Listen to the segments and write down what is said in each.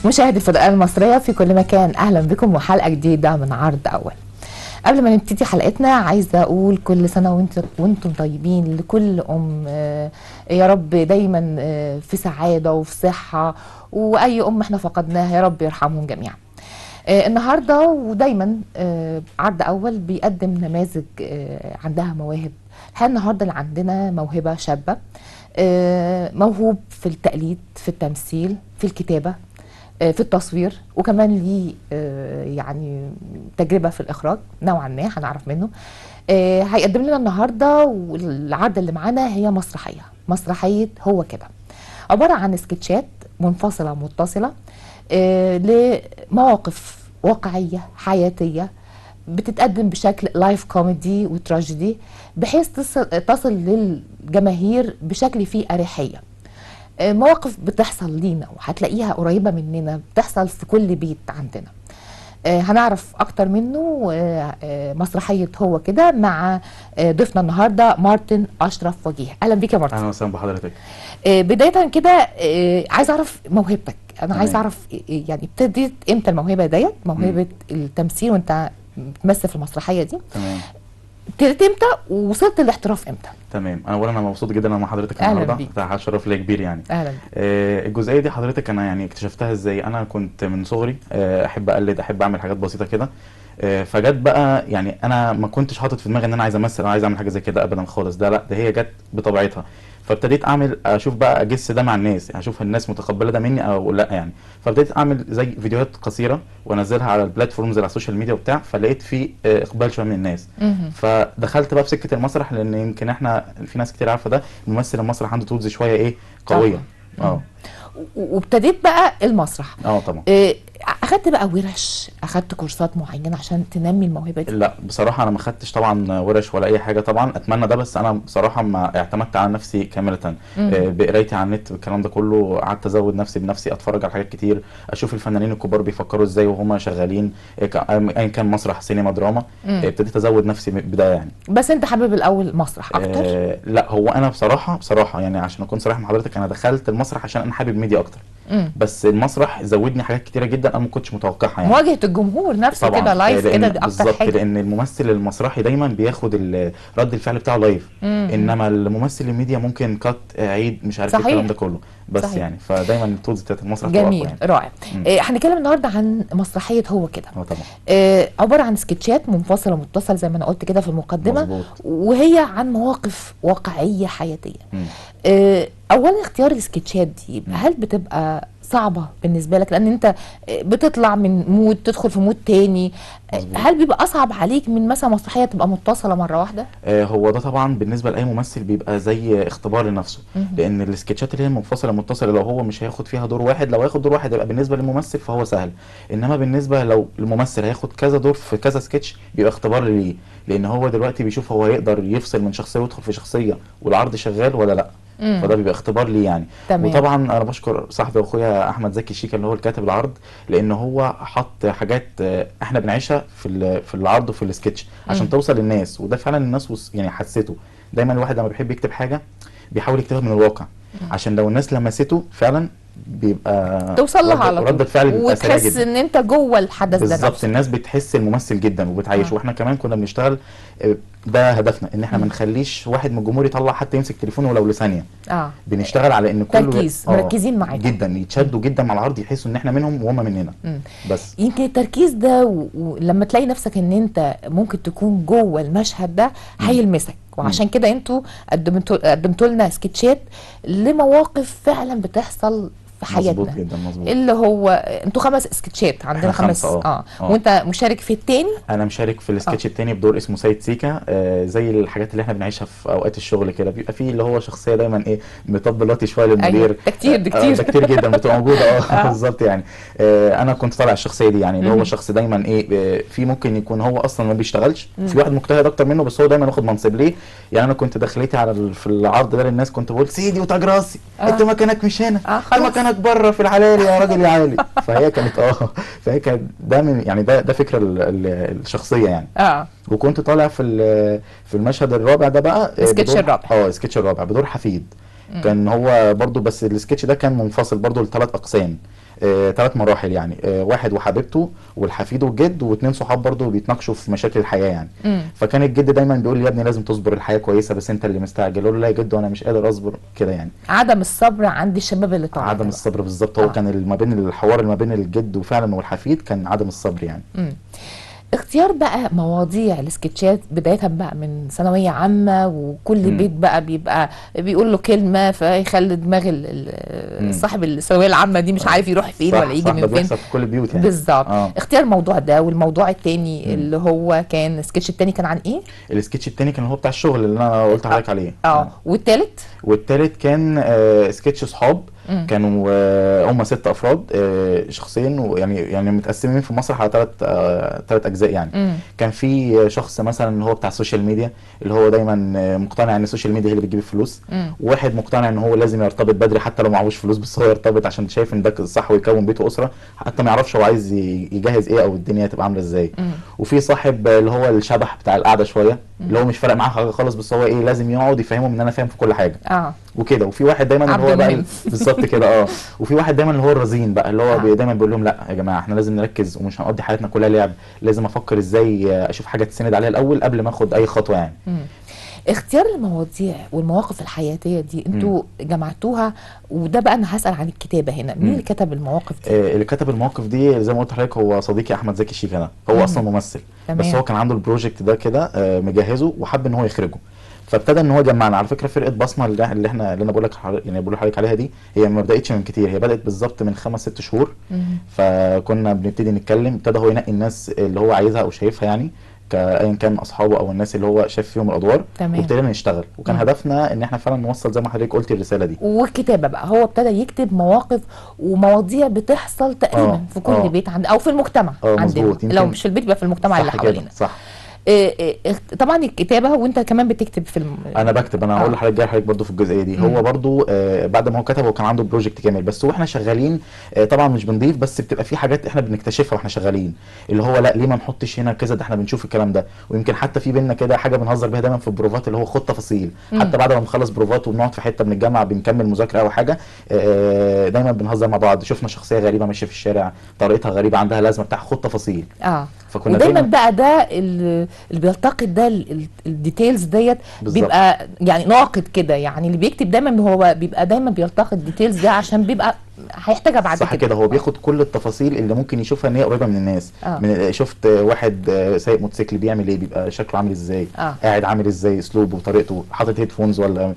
مشاهدي الفضاء المصرية في كل مكان، أهلا بكم وحلقة جديدة من عرض أول. قبل ما نبتدي حلقتنا عايزة أقول كل سنة وانتم طيبين لكل أم، يا رب دايما في سعادة وفي صحة، وأي أم احنا فقدناها يا رب يرحمهم جميعا. النهاردة ودايما عرض أول بيقدم نماذج عندها مواهب. الحقيقة النهاردة اللي عندنا موهبة شابة، موهوب في التقليد، في التمثيل، في الكتابة، في التصوير، وكمان ليه يعني تجربة في الإخراج نوعا ما هنعرف منه. هيقدم لنا النهاردة، والعرض اللي معانا هي مسرحية هو كده، عبارة عن سكتشات منفصلة متصلة لمواقف واقعية حياتية بتتقدم بشكل لايف كوميدي وتراجيدي، بحيث تصل للجماهير بشكل فيه أريحية. مواقف بتحصل لينا وهتلاقيها قريبة مننا، بتحصل في كل بيت عندنا. هنعرف أكتر منه مسرحية هو كده مع ضيفنا النهاردة مارتن أشرف وجيه. أهلا بيك يا مارتن. أهلا وسهلا بحضرتك. بداية كده عايز أعرف موهبتك. أنا عايز أعرف يعني ابتديت إمتى الموهبة ديت، موهبة التمثيل وأنت بتمثل في المسرحية دي؟ تمام. ابتديت إمتى ووصلت للاحتراف إمتى؟ تمام. اولا انا مبسوط جدا مع حضرتك النهارده، ده شرف ليا كبير يعني. اهلا بيك. الجزئيه دي حضرتك انا يعني اكتشفتها ازاي؟ انا كنت من صغري احب اقلد، احب اعمل حاجات بسيطه كده. فجت بقى يعني انا ما كنتش حاطط في دماغي ان انا عايز امثل، عايز اعمل حاجه زي كده ابدا خالص، ده لا، ده هي جت بطبيعتها. فابتديت اعمل، اشوف بقى اجس ده مع الناس، يعني اشوف الناس متقبله ده مني او لا يعني. فابتديت اعمل زي فيديوهات قصيره وانزلها على البلاتفورمز على السوشيال ميديا وبتاع، فلقيت في اقبال شويه من الناس. فدخلت بقى في سكه المسرح، لان يمكن احنا في ناس كتير عارفه ده، ممثل المسرح عنده تولز شويه ايه قويه. وابتديت بقى المسرح. طبعا. اخدت بقى ورش، اخدت كورسات معينه عشان تنمي الموهبه دي؟ لا بصراحه انا ما خدتش طبعا ورش ولا اي حاجه، طبعا اتمنى ده، بس انا بصراحه ما اعتمدت على نفسي كامله. بقرايتي على النت والكلام ده كله، قعدت ازود نفسي بنفسي، اتفرج على حاجات كتير، اشوف الفنانين الكبار بيفكروا ازاي وهم شغالين، ايا كان مسرح سينما دراما. ابتديت ازود نفسي بدايه يعني. بس انت حابب الاول مسرح اكتر؟ لا هو انا بصراحه يعني عشان اكون صريح مع حضرتك، انا دخلت المسرح عشان انا حابب ميديا اكتر. بس المسرح زودني حاجات كتيره جدا انا ما كنتش متوقعها يعني. مواجهه الجمهور نفسه كده لايف كده، دي اكتر حاجه. لان الممثل المسرحي دايما بياخد رد الفعل بتاعه لايف، انما الممثل الميديا ممكن كات، عيد، مش عارف ايه الكلام ده كله. بس صحيح. يعني فدايما التولز بتاعت المسرح جميل يعني. رائع. هنتكلم النهارده عن مسرحيه هو كده. طبعا. عباره عن سكتشات منفصله متصله زي ما انا قلت كده في المقدمه. مظبوط. وهي عن مواقف واقعيه حياتيه. اولا اختيار السكتشات دي هل بتبقى صعبة بالنسبة لك؟ لأن أنت بتطلع من مود تدخل في مود تاني. مزبوط. هل بيبقى أصعب عليك من مثلا مسرحية تبقى متصلة مرة واحدة؟ هو ده طبعا بالنسبة لأي ممثل بيبقى زي اختبار لنفسه. لأن السكتشات اللي هي المنفصلة متصلة، لو هو مش هياخد فيها دور واحد، لو هياخد دور واحد يبقى بالنسبة للممثل فهو سهل. إنما بالنسبة لو الممثل هياخد كذا دور في كذا سكتش بيبقى اختبار ليه، لأن هو دلوقتي بيشوف هو هيقدر يفصل من شخصية ويدخل في شخصية والعرض شغال ولا لأ. فده بيبقى اختبار ليه يعني. تمام. وطبعا انا بشكر صاحبي واخويا احمد زكي شيكا اللي هو الكاتب العرض، لان هو حط حاجات احنا بنعيشها في العرض وفي السكتش عشان توصل للناس، وده فعلا الناس يعني حسيته. دايما الواحد لما بيحب يكتب حاجه بيحاول يكتبها من الواقع، عشان لو الناس لمسته فعلا بيبقى توصل لها على طول، رد الفعل بيبقى سريع جدا، وتحس ان انت جوه الحدث ده بالظبط. الناس بتحس الممثل جدا وبتعيشه. واحنا كمان كنا بنشتغل، ده هدفنا، ان احنا ما نخليش واحد من الجمهور يطلع حتى يمسك تليفونه ولو لثانيه. بنشتغل على ان كله تركيز، مركزين معاك جدا، يتشدوا جدا مع العرض، يحسوا ان احنا منهم وهم مننا. بس يمكن التركيز ده ولما تلاقي نفسك ان انت ممكن تكون جوه المشهد ده هيلمسك. وعشان كده انتوا قدمتوا لنا سكتشات لمواقف فعلا بتحصل في حياتنا. مظبوط جدا، مظبوط. اللي هو انتوا 5 سكتشات، عندنا 5. وانت مشارك في التاني؟ انا مشارك في السكتش التاني بدور اسمه سيد سيكا. زي الحاجات اللي احنا بنعيشها في اوقات الشغل كده، بيبقى فيه اللي هو شخصيه دايما ايه مطبلاتي شويه للمدير. ده كتير ده كتير جدا بتبقى موجوده. بالظبط يعني. انا كنت طالع الشخصيه دي يعني، اللي هو شخص دايما ايه، في ممكن يكون هو اصلا ما بيشتغلش، في واحد مجتهد اكتر منه بس هو دايما واخد منصب. ليه يعني؟ انا كنت دخلتي على في العرض ده للناس كنت بقول سيدي وتاج راسي، انت مكانك مش هنا، انت مكانك بره في العلالي يا راجل يا عالي. فهي كانت فهي كانت ده من يعني ده فكره الشخصيه يعني. وكنت طالع في المشهد الرابع ده بقى، السكتش الرابع. السكتش الرابع بدور حفيد. كان هو برضو، بس السكتش ده كان منفصل برضو لثلاث اقسام، 3 مراحل يعني، واحد وحبيبته والحفيد والجد، و2 صحاب برضو بيتناقشوا في مشاكل الحياه يعني. فكان الجد دايما بيقول لي يا ابني لازم تصبر، الحياه كويسه بس انت اللي مستعجل. اقول له لا يا جد وانا مش قادر اصبر كده يعني. عدم الصبر عند الشباب اللي طالع عدم الصبر بالظبط، هو كان ما بين الحوار ما بين الجد وفعلا والحفيد كان عدم الصبر يعني. اختيار بقى مواضيع السكتشات بداية بقى من ثانوية عامة، وكل بيت بقى بيبقى بيقول له كلمة فيخلي دماغ صاحب الثانوية العامة دي مش عارف يروح فين ولا يجي من فين. بيحصل في كل البيوت يعني. بالظبط. اختيار الموضوع ده، والموضوع التاني اللي هو كان السكتش التاني كان عن ايه؟ السكتش التاني كان هو بتاع الشغل اللي انا قلت لحضرتك عليه. والتالت كان سكتش صحاب. كانوا هم 6 افراد، شخصين، ويعني متقسمين في المسرح على 3 اجزاء يعني. كان في شخص مثلا اللي هو بتاع السوشيال ميديا، اللي هو دايما مقتنع ان السوشيال ميديا هي اللي بتجيب الفلوس. وواحد مقتنع ان هو لازم يرتبط بدري حتى لو معهوش فلوس، بس هو يرتبط عشان شايف ان ده الصح ويكون بيته اسره، حتى ما يعرفش هو عايز يجهز ايه او الدنيا هتبقى عامله ازاي. وفي صاحب اللي هو الشبح بتاع القعده شويه، اللي هو مش فارق معاه حاجه خالص، بس هو ايه لازم يقعد يفهمهم ان انا فاهم في كل حاجه وكده. وفي واحد دايما اللي هو بقى بالظبط كده وفي واحد دايما اللي هو الرزين بقى، اللي هو دايما بيقول لهم لا يا جماعه احنا لازم نركز ومش هنقضي حياتنا كلها لعب، لازم افكر ازاي اشوف حاجه تسند عليها الاول قبل ما اخد اي خطوه يعني. اختيار المواضيع والمواقف الحياتيه دي انتوا جمعتوها، وده بقى انا هسال عن الكتابه هنا. مين اللي كتب المواقف دي؟ اللي كتب المواقف دي زي ما قلت لحضرتك هو صديقي احمد زكي شيكا ده، هو اصلا ممثل. بس هو كان عنده البروجكت ده كده مجهزه وحب ان هو يخرجه، فابتدى ان هو جمعنا. على فكره فرقه بصمه اللي انا بقول لك يعني بقول لحضرتك عليها دي، هي ما بداتش من كتير، هي بدات بالظبط من 5-6 شهور. فكنا بنبتدي نتكلم، ابتدى هو ينقي الناس اللي هو عايزها او شايفها يعني، ايا كان اصحابه او الناس اللي هو شاف فيهم الادوار، وابتدينا نشتغل. وكان هدفنا ان احنا فعلا نوصل زي ما حضرتك قلتي الرساله دي. والكتابه بقى هو ابتدى يكتب مواقف ومواضيع بتحصل تقريبا في كل بيت او في المجتمع عندنا، لو مش في البيت يبقى في المجتمع اللي حوالينا. صح. طبعا الكتابه، وانت كمان بتكتب في انا بكتب. انا هقول لحضرتك جاي لحضرتك برضه في الجزئيه دي. هو برضه بعد ما هو كتب هو كان عنده بروجكت كامل، بس واحنا شغالين طبعا مش بنضيف، بس بتبقى في حاجات احنا بنكتشفها واحنا شغالين، اللي هو لا ليه ما نحطش هنا كذا، ده احنا بنشوف الكلام ده. ويمكن حتى في بينا كده حاجه بنهزر بيها دايما في البروفات، اللي هو خد تفاصيل. حتى بعد ما بنخلص بروفات وبنقعد في حته بنتجمع بنكمل مذاكره او حاجه، دايما بنهزر مع بعض. شفنا شخصيه غريبه ماشيه في الشارع طريقتها غريبه عندها لازمه بتاع خد تفاصيل. فكنا ودايما بقى ده اللي بيلتقط ده الديتيلز ديت بيبقى يعني ناقد كده، يعني اللي بيكتب دايما هو بيبقى دايما بيلتقط الديتيلز ده عشان بيبقى هيحتاجها بعد كده. صح كده، هو بياخد كل التفاصيل اللي ممكن يشوفها ان هي قريبه من الناس. شفت واحد سايق موتوسيكل بيعمل ايه، بيبقى شكله عامل ازاي، قاعد عامل ازاي، اسلوبه وطريقته، حاطط هيدفونز ولا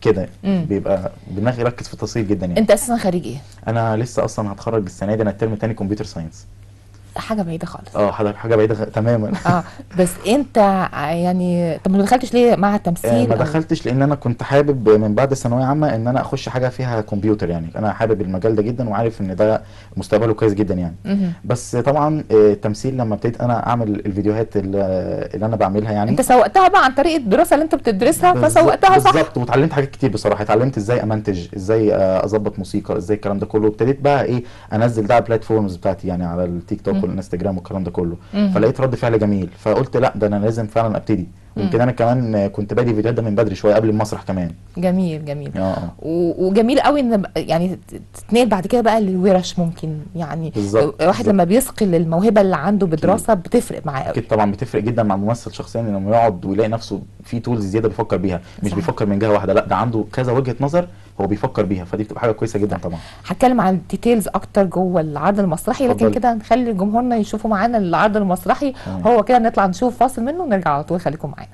كده. بيبقى دماغي يركز في التفاصيل جدا يعني. انت اساسا خريج ايه؟ انا لسه اصلا هتخرج السنه دي، انا الترم الثاني كمبيوتر ساينس. حاجه بعيده خالص. حاجه بعيده تماما. بس انت يعني طب ما دخلتش ليه مع التمثيل؟ ما دخلتش لان انا كنت حابب من بعد الثانويه عامه ان انا اخش حاجه فيها كمبيوتر يعني. انا حابب المجال ده جدا وعارف ان ده مستقبله كويس جدا يعني. بس طبعا التمثيل لما ابتديت انا اعمل الفيديوهات اللي انا بعملها يعني، انت سوقتها بقى عن طريق الدراسه اللي انت بتدرسها، فسوقتها صح. بالظبط. واتعلمت حاجات كتير بصراحه، اتعلمت ازاي امنتج، ازاي اظبط موسيقى، ازاي الكلام ده كله. ابتديت بقى ايه انزل ده على البلاتفورمز بتاعتي يعني، على التيك توك والانستجرام والكلام ده كله. فلقيت رد فعل جميل، فقلت لا ده انا لازم فعلا ابتدي. يمكن انا كمان كنت بادي فيديوهات ده من بدري شويه قبل المسرح كمان. جميل. وجميل قوي ان يعني تتنقل بعد كده بقى للورش ممكن يعني. واحد لما بيثقل الموهبه اللي عنده بدراسه بتفرق معاه قوي. اكيد طبعا بتفرق جدا مع الممثل شخصيا، لما يقعد ويلاقي نفسه في تولز زياده بيفكر بيها، مش بيفكر من جهه واحده، لا ده عنده كذا وجهه نظر هو بيفكر بيها، فدي بتبقى حاجه كويسه جدا طبعا. هتكلم عن الديتيلز اكتر جوه العرض المسرحي، لكن كده نخلي جمهورنا يشوفوا معانا العرض المسرحي. هو كده نطلع نشوف فاصل منه ونرجع على طول، خليكم معانا.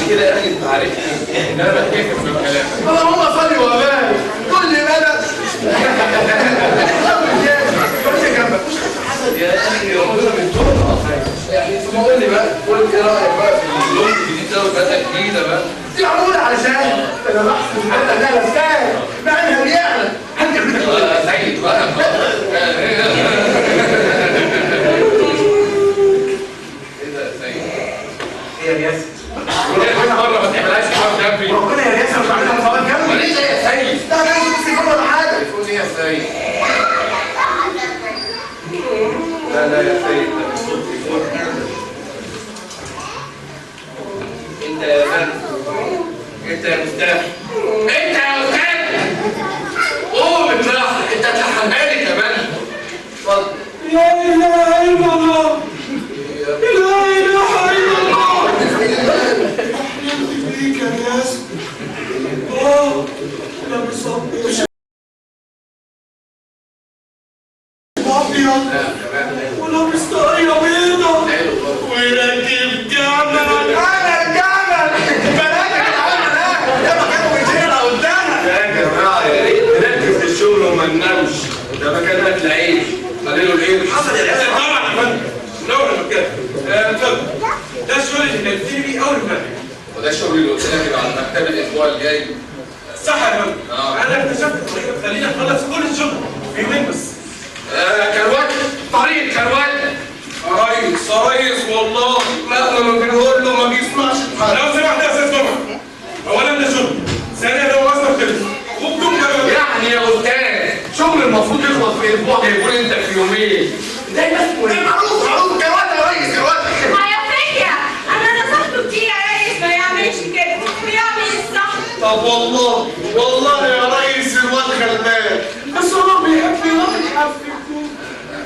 كده يا راجل، انت عارفني ان انا بتكيف في الكلام. اللهم صل وبارك. كل بلد يا اخي ربنا من دول ما قول لي بقى، قول لي ايه رايك بقى في اللون الجديد ده والبدله الجديده بقى؟ دي معموله علشان انا بحسب الحلقه ده لفان معناها بيعلى سيد بقى ايه ده يا سيد؟ ايه يا ياسر؟ مره ما تعملهاش حوار جنبي. ربنا يا ياسر مش عاملها صواب جنبي. ليه ده يا سيد؟ لا ده مش تليفون ولا حاجه. تليفون ايه يا سيد؟ لا لا يا سيد، ده مش صوت تليفون. انت يا فندم، انت يا مستاذ، انت يا مستاذ، قوم اتلحق، انت هتلحقها لي كمان. اتفضل. لا اله الا الله. لا اله الا الله. احلمت بيك يا ياسر. لابس ابيض ولابس طاقية بيضة وراكب جمل. انا الجمل بلاك العمل ده مكان وجهنا قدامك. يا جماعه يا ريت نركز في الشغل وما ننامش، ده مكان اكل عيش. خليله الايه؟ حصل يا ياسر طبعا يا فندم، منور المكان. اتفضل، ده الشغل اللي نبتدي بيه اول امبارح. وده الشغل اللي قلت لك على المكتب الاسبوع الجاي. صح يا فندم، انا اكتشفت طريقه تخليني اخلص كل الشغل في يومين بس. كروات طريق كروات. ريس والله مهما بنقول له ما بيسمعش الحال. لو سمحت يا استاذ جمعه، اولا ده شغل، ثانيا ده مصدر خلص وبدون كلام. يعني يا استاذ شغل المفروض يخلص في اسبوع جايبه انت في يومين. ده بس معروف كروات يا ريس كروات. يا فكرة أنا نصحته كتير يا ريس ما يعملش كده ويعمل الصح. طب والله يا ريس الواد غلبان بس هو بيحب يحفل.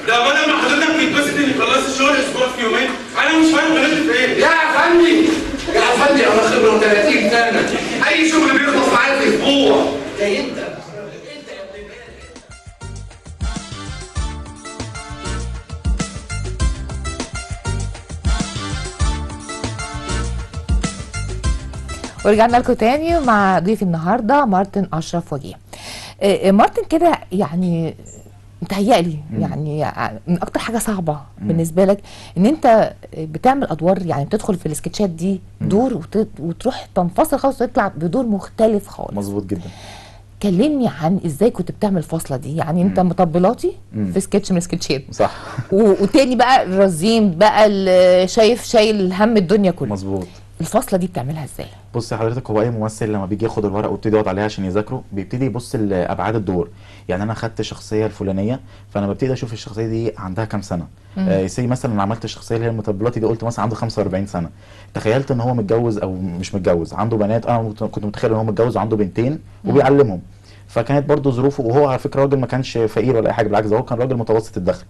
ده بدل ما حضرتك بتتبسط اني خلصت الشغل اسبوع في يومين، انا مش فاهم غلطت في ايه. يا افندي يا افندي، انا خبره 30 سنه، اي شغل بيخلص معايا في اسبوع. ده انت ورجعنا لكم تاني مع ضيف النهارده مارتن اشرف وجيه. مارتن كده يعني متهيألي يعني من اكتر حاجه صعبه بالنسبه لك ان انت بتعمل ادوار، يعني بتدخل في السكتشات دي دور وتروح تنفصل خالص وتطلع بدور مختلف خالص. مظبوط جدا. كلمني عن ازاي كنت بتعمل الفاصله دي، يعني انت مطبلاتي في سكتش من السكتشات صح. وتاني بقى الرزين بقى اللي شايل هم الدنيا كلها. مظبوط. الفاصله دي بتعملها ازاي؟ بص يا حضرتك، هو اي ممثل لما بيجي ياخد الورق ويبتدي يقعد عليها عشان يذاكره بيبتدي يبص لابعاد الدور. يعني انا خدت الشخصيه الفلانيه، فانا ببتدي اشوف الشخصيه دي عندها كام سنه. سي مثلا انا عملت الشخصيه اللي هي المطبلاتي دي، قلت مثلا عنده 45 سنه، تخيلت ان هو متجوز او مش متجوز، عنده بنات. انا كنت متخيل ان هو متجوز وعنده بنتين وبيعلمهم. فكانت برضو ظروفه، وهو على فكره راجل ما كانش فقير ولا اي حاجه، بالعكس هو كان راجل متوسط الدخل.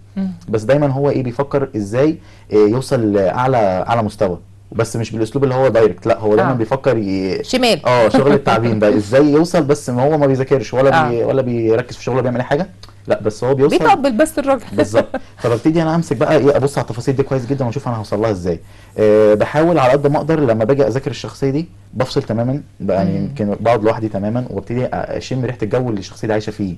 بس دايما هو بيفكر ازاي يوصل لاعلى مستوى، بس مش بالاسلوب اللي هو دايركت، لا هو دايما بيفكر شمال شغل التعبين ده ازاي يوصل، بس ما هو ما بيذاكرش ولا بيركز في شغله بيعمل اي حاجه، لا بس هو بيوصل بيطبل بس الراجل. بالظبط. فببتدي انا امسك بقى ابص على التفاصيل دي كويس جدا واشوف انا هوصل لها ازاي. بحاول على قد ما اقدر لما باجي اذاكر الشخصيه دي بفصل تماما، يعني يمكن بقعد لوحدي تماما وابتدي اشم ريحه الجو اللي الشخصيه دي عايشه فيه.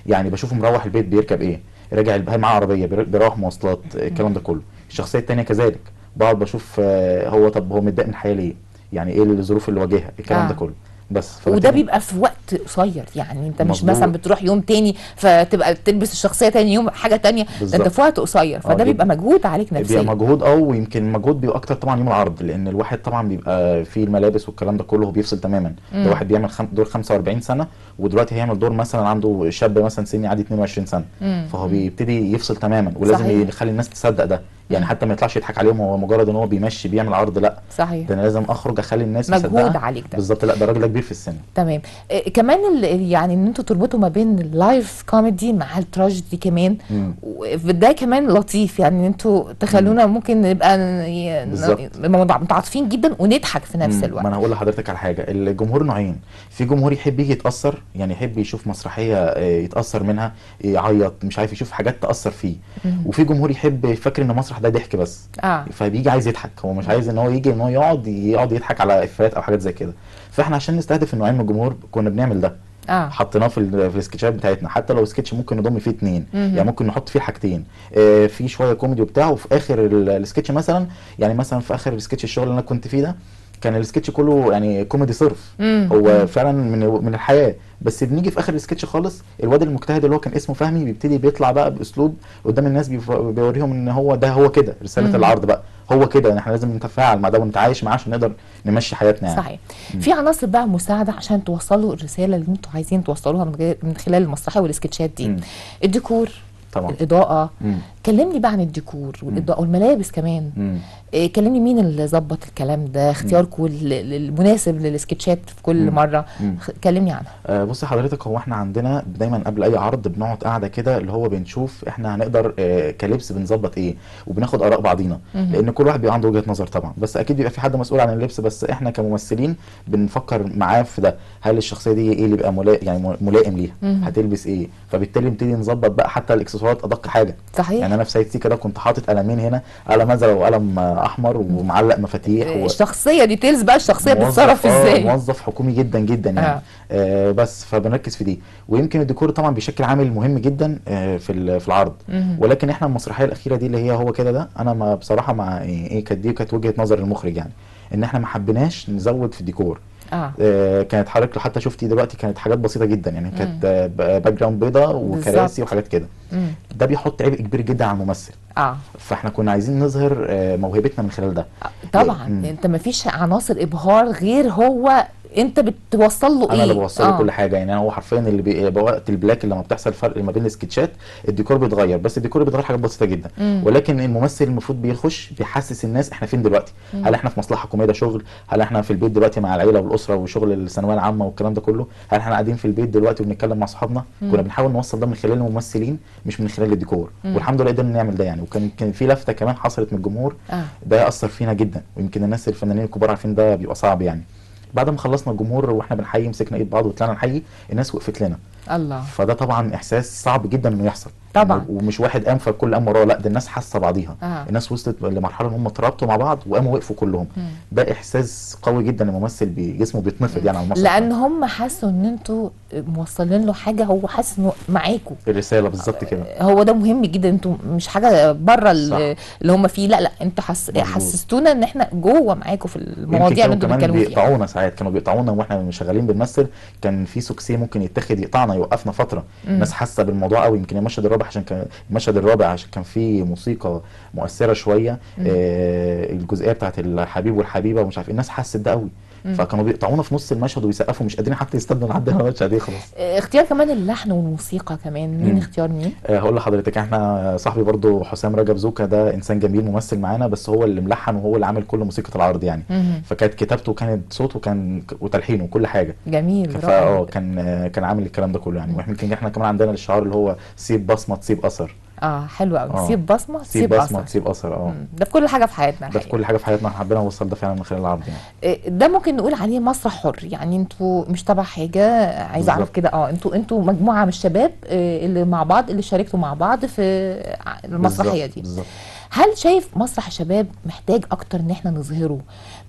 يعني بشوفه مروح البيت بيركب ايه، راجع معاه عربيه بيروح مواصلات، الكلام ده كله. الشخصيه الثانيه كذلك بقعد بشوف هو متضايق من الحياه ليه، يعني ايه الظروف اللي واجهها، الكلام ده كله. بس وده بيبقى في وقت قصير، يعني انت مش مظبوط. مثلا بتروح يوم تاني فتبقى تلبس الشخصيه تاني يوم حاجه تانيه، ده انت في وقت قصير، فده بيبقى مجهود عليك نفسيا. بيبقى مجهود ويمكن مجهود بيبقى اكتر طبعا يوم العرض، لان الواحد طبعا بيبقى فيه الملابس والكلام ده كله، هو بيفصل تماما. ده واحد بيعمل دور 45 سنه ودلوقتي هيعمل دور مثلا عنده شاب مثلا سني عادي 22 سنه، فهو بيبتدي يفصل تماما، ولازم صحيح. يخلي الناس تصدق ده، يعني حتى ما يطلعش يضحك عليهم هو مجرد ان هو بيمشي بيعمل عرض، لا صحيح، ده انا لازم اخرج اخلي الناس مجهود عليك ده بالظبط. لا ده راجل كبير في السن. تمام. كمان يعني ان انتوا تربطوا ما بين اللايف كوميدي مع التراجيدي كمان، ده كمان لطيف، يعني ان انتوا تخلونا ممكن نبقى متعاطفين جدا ونضحك في نفس الوقت. ما انا هقول لحضرتك على حاجه، الجمهور نوعين، في جمهور يحب يجي يتاثر، يعني يحب يشوف مسرحيه يتاثر منها يعيط مش عارف يشوف حاجات تاثر فيه، وفي جمهور يحب فاكر ان المسرح ده ضحك بس، فبيجي عايز يضحك، هو مش عايز ان هو يجي ان هو يقعد يضحك على افيهات او حاجات زي كده. فاحنا عشان نستهدف النوعين من الجمهور كنا بنعمل ده، حطيناه في السكتشات بتاعتنا، حتى لو سكتش ممكن نضم فيه 2 يعني ممكن نحط فيه حاجتين، في شويه كوميدي وبتاع، وفي اخر السكتش مثلا، يعني مثلا في اخر السكتش الشغل اللي انا كنت فيه ده كان السكتش كله يعني كوميدي صرف، هو فعلا من الحياه، بس بنيجي في اخر السكتش خالص الواد المجتهد اللي هو كان اسمه فهمي بيبتدي بيطلع بقى باسلوب قدام الناس، بيوريهم ان هو كده رساله العرض بقى، هو كده يعني احنا لازم نتفاعل مع ده ونتعايش معاه عشان نقدر نمشي حياتنا يعني. صحيح. في عناصر بقى مساعده عشان توصلوا الرساله اللي انتوا عايزين توصلوها من خلال المسرحيه والسكتشات دي. الديكور طبعا، الاضاءه. كلمني بقى عن الديكور والاضاءه والملابس كمان. كلمني مين اللي ظبط الكلام ده، اختياركم المناسب للسكتشات في كل مره، كلمني عنها. بصي حضرتك، هو احنا عندنا دايما قبل اي عرض بنقعد قاعده كده اللي هو بنشوف احنا هنقدر كلبس بنظبط ايه، وبناخد اراء بعضينا، لان كل واحد بيبقى عنده وجهه نظر طبعا، بس اكيد بيبقى في حد مسؤول عن اللبس، بس احنا كممثلين بنفكر معاه في ده، هل الشخصيه دي ايه اللي بيبقى ملائم ليها، هتلبس ايه، فبالتالي نبتدي نظبط بقى حتى الاكسسوارات ادق حاجه. صحيح. يعني انا في سايد سيكا ده كنت حاطط قلمين هنا، قلم ازرق وقلم احمر، ومعلق مفاتيح الشخصيه ديتيلز بقى، الشخصيه بتتصرف ازاي، موظف حكومي جدا جدا يعني. بس فبنركز في دي، ويمكن الديكور طبعا بيشكل عامل مهم جدا في العرض، ولكن احنا المسرحيه الاخيره دي اللي هو كده ده، انا ما بصراحه مع كانت وجهه نظر المخرج يعني، ان احنا ما حبيناش نزود في الديكور. كانت حضرتك حتى شفتي دلوقتي كانت حاجات بسيطه جدا يعني، كانت باك جراوند بيضاء وكراسي وحاجات كده، ده بيحط عبء كبير جدا على الممثل. فاحنا كنا عايزين نظهر موهبتنا من خلال ده. طبعا انت ما فيش عناصر ابهار غير هو انت بتوصل له انا اللي بوصل له كل حاجه يعني، هو حرفيا اللي بيبقى وقت البلاك لما بتحصل فرق ما بين السكتشات الديكور بيتغير، بس الديكور بيتغير حاجات بسيطه جدا، ولكن الممثل المفروض بيخش بيحسس الناس احنا فين دلوقتي، هل احنا في مصلحه حكوميه ده شغل، هل احنا في البيت دلوقتي مع العيله والاسره وشغل الثانويه العامه والكلام ده كله، هل احنا قاعدين في البيت دلوقتي وبنتكلم مع اصحابنا. كنا بنحاول نوصل ده من خلال الممثلين مش من خلال الديكور، والحمد لله قدرنا نعمل ده يعني، وكان في لفته كمان حصلت من الجمهور ده اثر فينا جدا، ويمكن الناس الفنانين الكبار عارفين ده بيبقى صعب يعني. بعد ما خلصنا الجمهور واحنا بنحيي مسكنا ايد بعض وطلعنا نحيي، الناس وقفت لنا. الله. فده طبعا احساس صعب جدا انه يحصل طبعا، ومش واحد قام فالكل قام وراه، لا ده الناس حاسه بعضيها. الناس وصلت لمرحله ان هم ترابطوا مع بعض وقاموا وقفوا كلهم. ده احساس قوي جدا، الممثل جسمه بيتنفض يعني على المسرح، لان هم حسوا ان انتوا موصلين له حاجه، هو حاسس انه معاكم الرساله بالظبط كده. هو ده مهم جدا، انتوا مش حاجه بره اللي هم فيه، لا انتوا حسستونا ان احنا جوه معاكم في المواضيع اللي انتوا بتتكلموا فيها. بيقطعونا ساعات، كانوا بيقطعونا واحنا شغالين بنمثل، كان في سوكسي ممكن يتاخد يقطعنا يوقفنا فتره. الناس حاسه بالموضوع قوي، يمكن المشهد الرابع عشان كان في موسيقى مؤثره شويه، الجزئيه بتاعت الحبيب والحبيبه ومش عارف الناس حست ده قوي، فكانوا بيقطعونا في نص المشهد وبيسقفوا، مش قادرين حتى يستنوا لحد ما المشهد يخلص. اختيار كمان اللحن والموسيقى كمان، مين اختيار مين؟ هقول لحضرتك، احنا صاحبي برضو حسام رجب زوكا ده انسان جميل ممثل معانا، بس هو اللي ملحن وهو اللي عامل كل موسيقى العرض يعني. فكانت كتابته وكانت صوته وتلحينه وكل حاجه جميل. كان عامل الكلام ده كله يعني. واحنا احنا كمان عندنا الشعار اللي هو سيب بصمه تسيب اثر. حلو قوي. سيب بصمه تسيب اثر. ده في كل حاجه في حياتنا. ده في كل حاجه في حياتنا حبينا نوصل ده فعلا من خلال العرض يعني. ده ممكن نقول عليه مسرح حر يعني، انتوا مش تبع حاجه، عايز اعرف كده. انتوا مجموعه من الشباب اللي مع بعض، اللي شاركتوا مع بعض في المسرحيه دي. بالظبط. هل شايف مسرح الشباب محتاج اكتر ان احنا نظهره،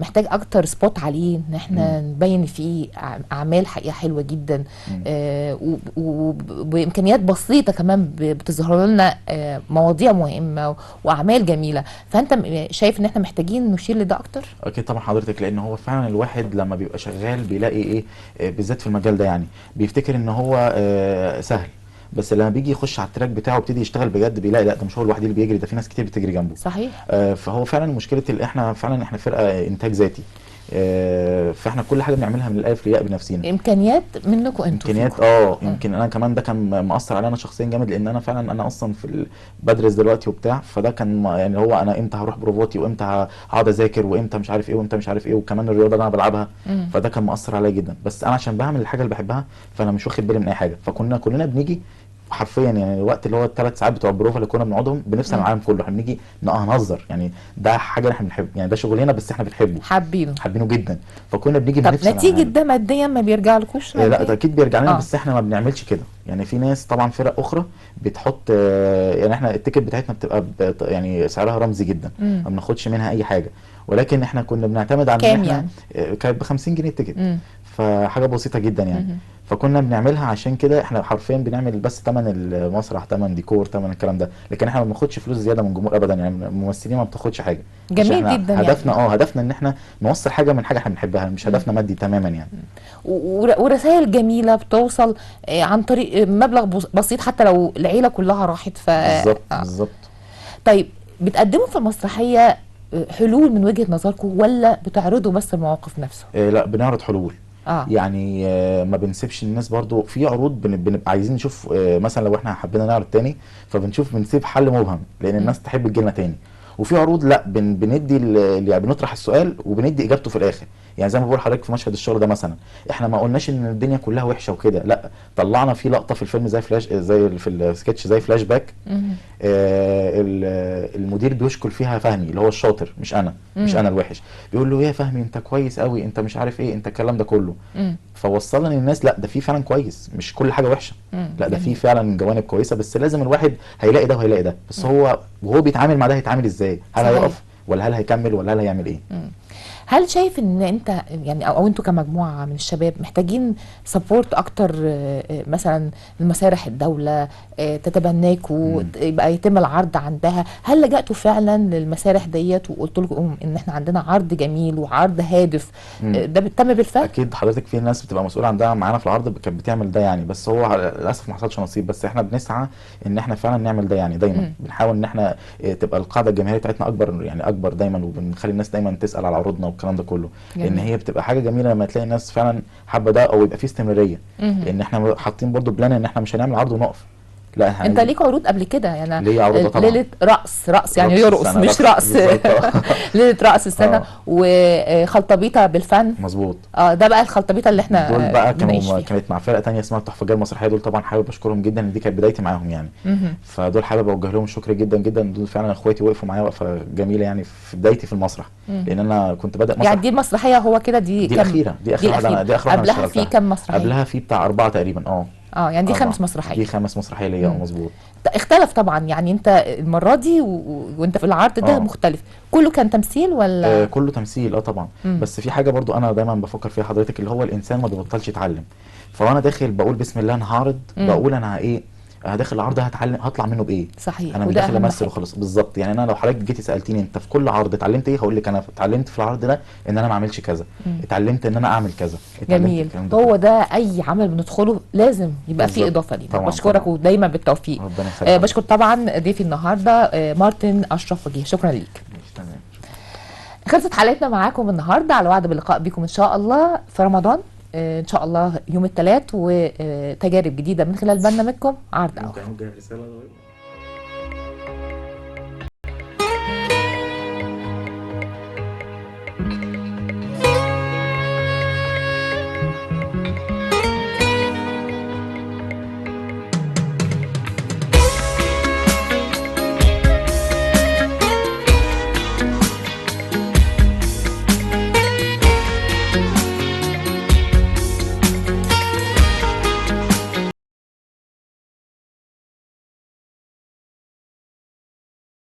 محتاج اكتر سبوت عليه، ان احنا نبين فيه اعمال حقيقه حلوه جدا، وبامكانيات بسيطه كمان بتظهر لنا مواضيع مهمه واعمال جميله، فانت شايف ان احنا محتاجين نشير لده اكتر؟ اكيد طبعا حضرتك، لان هو فعلا الواحد لما بيبقى شغال بيلاقي بالذات في المجال ده يعني، بيفتكر ان هو سهل، بس لما بيجي يخش على التراك بتاعه ويبتدي يشتغل بجد بيلاقي لا، ده مش هو الوحيد اللي بيجري، ده في ناس كتير بتجري جنبه. صحيح. فهو فعلا مشكله احنا فرقه انتاج ذاتي، فاحنا كل حاجه بنعملها من الالف للياء بنفسنا. امكانيات منكم انتوا. امكانيات يمكن انا كمان ده كان مأثر عليا انا شخصيا جامد، لان انا فعلا انا اصلا بدرس دلوقتي وبتاع، فده كان يعني هو انا امتى هروح بروفاتي وامتى هقعد اذاكر وامتى مش عارف ايه وامتى مش عارف ايه، وكمان الرياضه اللي انا بلعبها، فده كان مأثر عليا جدا، بس انا عشان بعمل الحاجه اللي بحبها فانا مش واخد بالي من اي حاجه، فكنا كلنا بنيجي حرفيا يعني الوقت اللي هو ال3 ساعات بتوع البروفا اللي كنا بنقعدهم بنفصل العالم كله، احنا بنيجي نهزر يعني، ده حاجه احنا بنحب يعني، ده شغلنا بس احنا بنحبه حابينه جدا، فكنا بنيجي بنفصل. طب نتيجه ده ماديا ما بيرجع لكوش؟ لا اكيد بيرجع لنا، بس احنا ما بنعملش كده يعني. في ناس طبعا فرق اخرى بتحط يعني، احنا التيكت بتاعتنا بتبقى يعني سعرها رمزي جدا، ما بناخدش منها اي حاجه، ولكن احنا كنا بنعتمد على كام يعني؟ كانت ب 50 جنيه التيكت، فحاجه بسيطه جدا يعني. فكنا بنعملها عشان كده احنا حرفيا بنعمل بس تمن المسرح، تمن ديكور، تمن الكلام ده، لكن احنا ما بناخدش فلوس زياده من الجمهور ابدا، يعني الممثلين ما بتاخدش حاجه. جميل عشان احنا جدا هدفنا يعني. هدفنا ان احنا نوصل حاجه من حاجه احنا بنحبها، مش هدفنا مادي تماما يعني. ورسائل جميله بتوصل عن طريق مبلغ بسيط حتى لو العيله كلها راحت. بالظبط بالظبط. طيب بتقدموا في المسرحيه حلول من وجهه نظركم ولا بتعرضوا بس المواقف نفسه؟ لا بنعرض حلول. آه. يعني ما بنسيبش الناس برضو في عروض بنبقى عايزين نشوف مثلا لو احنا حبينا نعرض تاني فبنشوف بنسيب حل مبهم لان الناس تحب تجيلنا تاني. وفي عروض لا بندي يعني بنطرح السؤال وبندي اجابته في الاخر. يعني زي ما بقول لحضرتك في مشهد الشغل ده مثلا احنا ما قلناش ان الدنيا كلها وحشه وكده، لا طلعنا في لقطه في الفيلم زي فلاش، زي في السكتش زي فلاش باك. المدير بيشكر فيها فهمي اللي هو الشاطر، مش انا مش انا الوحش، بيقول له يا فهمي انت كويس قوي، انت مش عارف ايه، انت الكلام ده كله. فوصلنا للناس لا ده في فعلا كويس، مش كل حاجه وحشه، لا ده في فعلا جوانب كويسه، بس لازم الواحد هيلاقي ده وهيلاقي ده، بس هو وهو بيتعامل مع ده هيتعامل ازاي؟ هل هيقف ولا هل هيكمل ولا هل هيعمل ايه؟ هل شايف ان انت يعني او انتوا كمجموعه من الشباب محتاجين سبورت اكتر، مثلا المسارح الدوله تتبناكوا يبقى يتم العرض عندها؟ هل لجأتوا فعلا للمسارح ديت وقلت لكم ان احنا عندنا عرض جميل وعرض هادف ده بيتم بالفعل؟ اكيد حضرتك في ناس بتبقى مسؤوله عن ده معانا في العرض كانت بتعمل ده يعني، بس هو للاسف ما حصلش نصيب، بس احنا بنسعى ان احنا فعلا نعمل ده يعني دايما. بنحاول ان احنا تبقى القاعده الجماهيريه بتاعتنا اكبر يعني اكبر دايما، وبنخلي الناس دايما تسال على عروضنا والكلام ده كله. لان هي بتبقى حاجه جميله لما تلاقي الناس فعلا حابه ده او يبقى في استمراريه. لان احنا حاطين برضو بلان ان احنا مش هنعمل عرض ونقف. لا انت ليك عروض قبل كده يعني؟ ليا عروض طبعا. ليله رقص يعني يرقص مش رقص ليله رقص السنه وخلطبيطه بالفن. مظبوط. ده بقى الخلطبيطه اللي احنا دول بقى كانت مع فرقه ثانيه اسمها التحفجيه المسرحيه، دول طبعا حابب اشكرهم جدا، دي كانت بدايتي معاهم يعني. فدول حابب اوجه لهم الشكر جدا جدا، دول فعلا اخواتي وقفوا معايا وقفه جميله يعني في بدايتي في المسرح. لان انا كنت بادئ مسرح يعني دي المسرحيه هو كده دي الاخيره، دي اخر واحده، دي اخر واحده. قبلها في كام مسرحيه؟ قبلها في بتاع 4 تقريبا. يعني دي 5 مسرحيات. دي 5 مسرحيه ليا مظبوط. اختلف طبعا يعني انت المره دي وانت في العرض ده مختلف، كله كان تمثيل ولا؟ كله تمثيل طبعا. بس في حاجه برضو انا دايما بفكر فيها حضرتك، اللي هو الانسان ما بيبطلش يتعلم. فانا داخل بقول بسم الله انا هعرض، بقول انا ايه داخل العرض هتعلم هطلع منه بايه؟ صحيح. انا مش داخل امثل وخلاص. بالظبط. يعني انا لو حضرتك جيتي سالتيني انت في كل عرض اتعلمت ايه، هقول لك انا اتعلمت في العرض ده ان انا ما اعملش كذا، اتعلمت ان انا اعمل كذا. جميل. هو ده اي عمل بندخله لازم يبقى فيه اضافه لينا. بشكرك ودايما بالتوفيق. ربنا يخليك. بشكر طبعا ضيفي النهارده مارتن اشرف وجيه، شكرا ليك. تمام. خلصت حلقتنا معاكم النهارده، على وعد باللقاء بكم ان شاء الله في رمضان ان شاء الله يوم الثلاث، وتجارب جديده من خلال برنامجكم عرض اول.